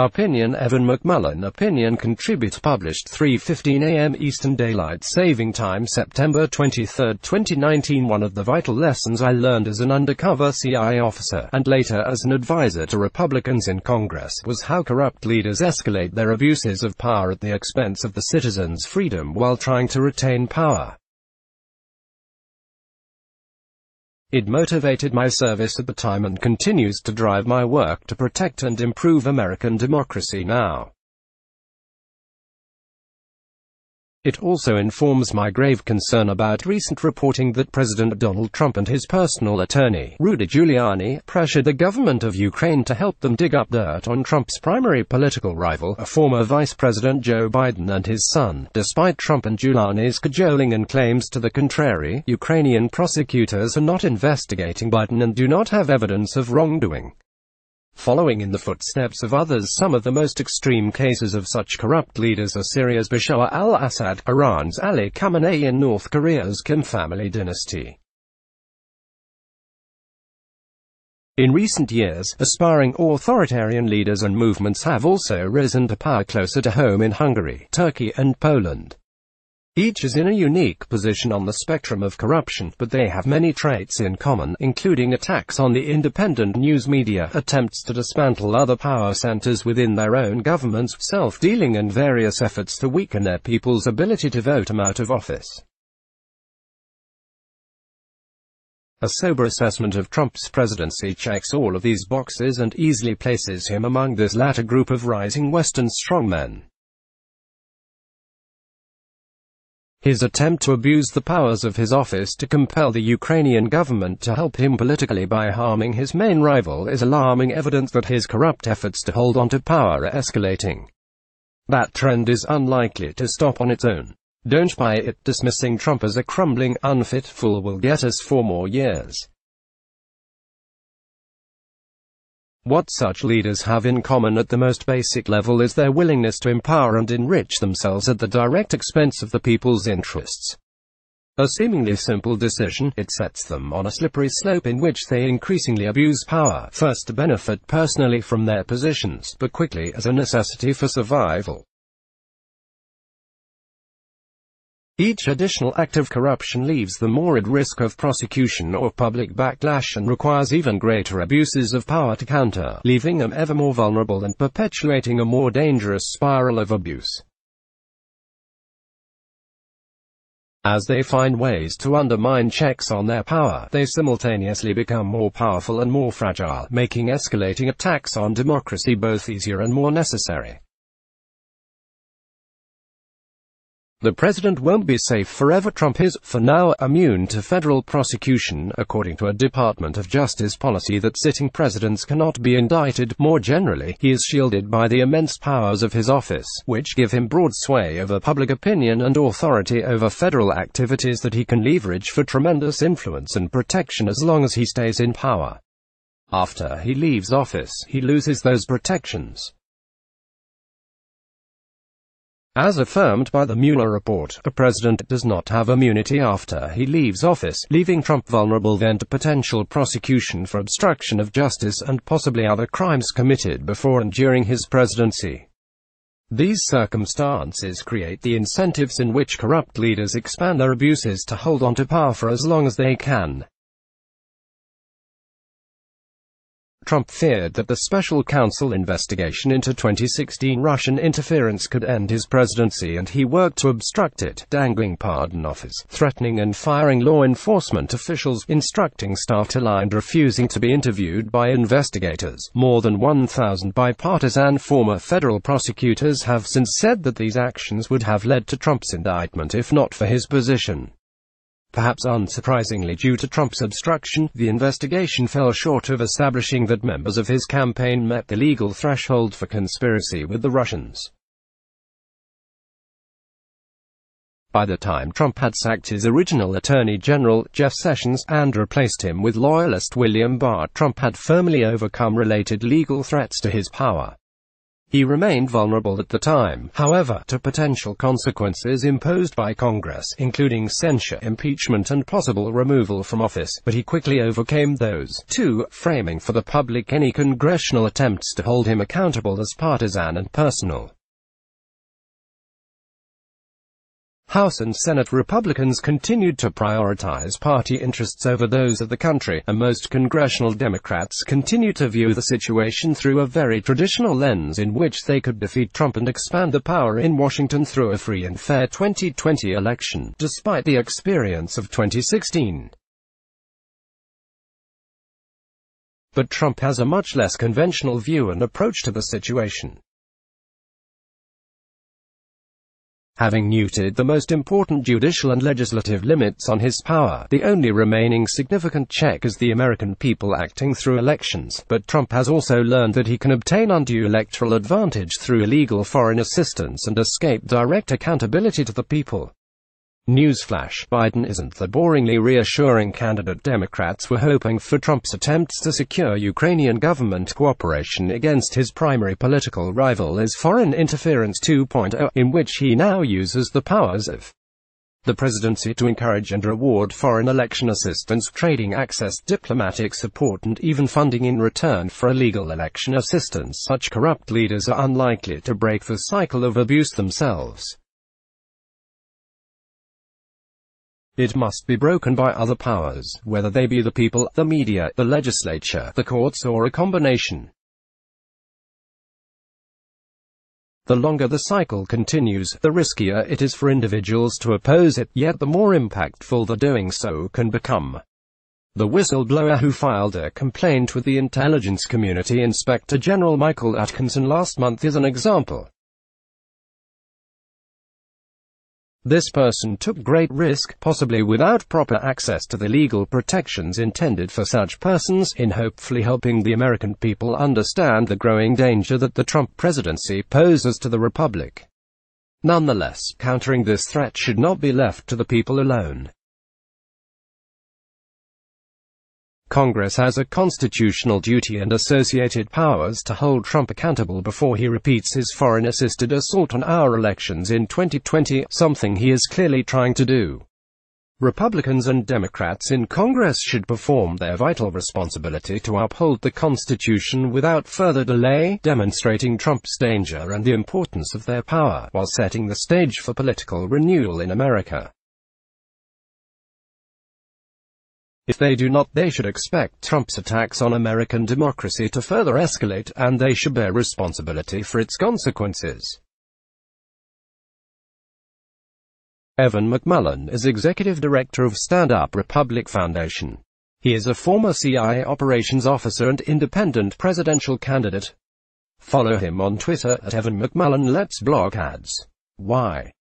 Opinion. Evan McMullin Opinion contributes. Published 3:15 a.m. Eastern Daylight Saving Time, September 23, 2019. One of the vital lessons I learned as an undercover CIA officer, and later as an advisor to Republicans in Congress, was how corrupt leaders escalate their abuses of power at the expense of the citizens' freedom while trying to retain power. It motivated my service at the time and continues to drive my work to protect and improve American democracy now. It also informs my grave concern about recent reporting that President Donald Trump and his personal attorney, Rudy Giuliani, pressured the government of Ukraine to help them dig up dirt on Trump's primary political rival, a former Vice President Joe Biden, and his son. Despite Trump and Giuliani's cajoling and claims to the contrary, Ukrainian prosecutors are not investigating Biden and do not have evidence of wrongdoing. Following in the footsteps of others, some of the most extreme cases of such corrupt leaders are Syria's Bashar al-Assad, Iran's Ali Khamenei, and North Korea's Kim family dynasty. In recent years, aspiring authoritarian leaders and movements have also risen to power closer to home in Hungary, Turkey, and Poland. Each is in a unique position on the spectrum of corruption, but they have many traits in common, including attacks on the independent news media, attempts to dismantle other power centers within their own governments, self-dealing, and various efforts to weaken their people's ability to vote them out of office. A sober assessment of Trump's presidency checks all of these boxes and easily places him among this latter group of rising Western strongmen. His attempt to abuse the powers of his office to compel the Ukrainian government to help him politically by harming his main rival is alarming evidence that his corrupt efforts to hold on to power are escalating. That trend is unlikely to stop on its own. Don't buy it. Dismissing Trump as a crumbling, unfit fool will get us 4 more years. What such leaders have in common at the most basic level is their willingness to empower and enrich themselves at the direct expense of the people's interests. A seemingly simple decision, it sets them on a slippery slope in which they increasingly abuse power, first to benefit personally from their positions, but quickly as a necessity for survival. Each additional act of corruption leaves them more at risk of prosecution or public backlash and requires even greater abuses of power to counter, leaving them ever more vulnerable and perpetuating a more dangerous spiral of abuse. As they find ways to undermine checks on their power, they simultaneously become more powerful and more fragile, making escalating attacks on democracy both easier and more necessary. The president won't be safe forever. Trump is, for now, immune to federal prosecution, according to a Department of Justice policy that sitting presidents cannot be indicted. More generally, he is shielded by the immense powers of his office, which give him broad sway over public opinion and authority over federal activities that he can leverage for tremendous influence and protection as long as he stays in power. After he leaves office, he loses those protections. As affirmed by the Mueller report, a president does not have immunity after he leaves office, leaving Trump vulnerable then to potential prosecution for obstruction of justice and possibly other crimes committed before and during his presidency. These circumstances create the incentives in which corrupt leaders expand their abuses to hold on to power for as long as they can. Trump feared that the special counsel investigation into 2016 Russian interference could end his presidency, and he worked to obstruct it, dangling pardon offers, threatening and firing law enforcement officials, instructing staff to lie and refusing to be interviewed by investigators. More than 1,000 bipartisan former federal prosecutors have since said that these actions would have led to Trump's indictment if not for his position. Perhaps unsurprisingly, due to Trump's obstruction, the investigation fell short of establishing that members of his campaign met the legal threshold for conspiracy with the Russians. By the time Trump had sacked his original Attorney General, Jeff Sessions, and replaced him with loyalist William Barr, Trump had firmly overcome related legal threats to his power. He remained vulnerable at the time, however, to potential consequences imposed by Congress, including censure, impeachment and possible removal from office, but he quickly overcame those, too, framing for the public any congressional attempts to hold him accountable as partisan and personal. House and Senate Republicans continued to prioritize party interests over those of the country, and most congressional Democrats continue to view the situation through a very traditional lens in which they could defeat Trump and expand the power in Washington through a free and fair 2020 election, despite the experience of 2016. But Trump has a much less conventional view and approach to the situation. Having neutered the most important judicial and legislative limits on his power, the only remaining significant check is the American people acting through elections. But Trump has also learned that he can obtain undue electoral advantage through illegal foreign assistance and escape direct accountability to the people. Newsflash: Biden isn't the boringly reassuring candidate Democrats were hoping for. Trump's attempts to secure Ukrainian government cooperation against his primary political rival is foreign interference 2.0, in which he now uses the powers of the presidency to encourage and reward foreign election assistance, trading access, diplomatic support and even funding in return for illegal election assistance. Such corrupt leaders are unlikely to break the cycle of abuse themselves. It must be broken by other powers, whether they be the people, the media, the legislature, the courts, or a combination. The longer the cycle continues, the riskier it is for individuals to oppose it, yet the more impactful the doing so can become. The whistleblower who filed a complaint with the intelligence community Inspector General Michael Atkinson last month is an example. This person took great risk, possibly without proper access to the legal protections intended for such persons, in hopefully helping the American people understand the growing danger that the Trump presidency poses to the republic. Nonetheless, countering this threat should not be left to the people alone. Congress has a constitutional duty and associated powers to hold Trump accountable before he repeats his foreign-assisted assault on our elections in 2020, something he is clearly trying to do. Republicans and Democrats in Congress should perform their vital responsibility to uphold the Constitution without further delay, demonstrating Trump's danger and the importance of their power, while setting the stage for political renewal in America. If they do not, they should expect Trump's attacks on American democracy to further escalate, and they should bear responsibility for its consequences. Evan McMullin is Executive Director of Stand Up Republic Foundation. He is a former CIA operations officer and independent presidential candidate. Follow him on Twitter at Evan McMullin. Let's block ads. Why?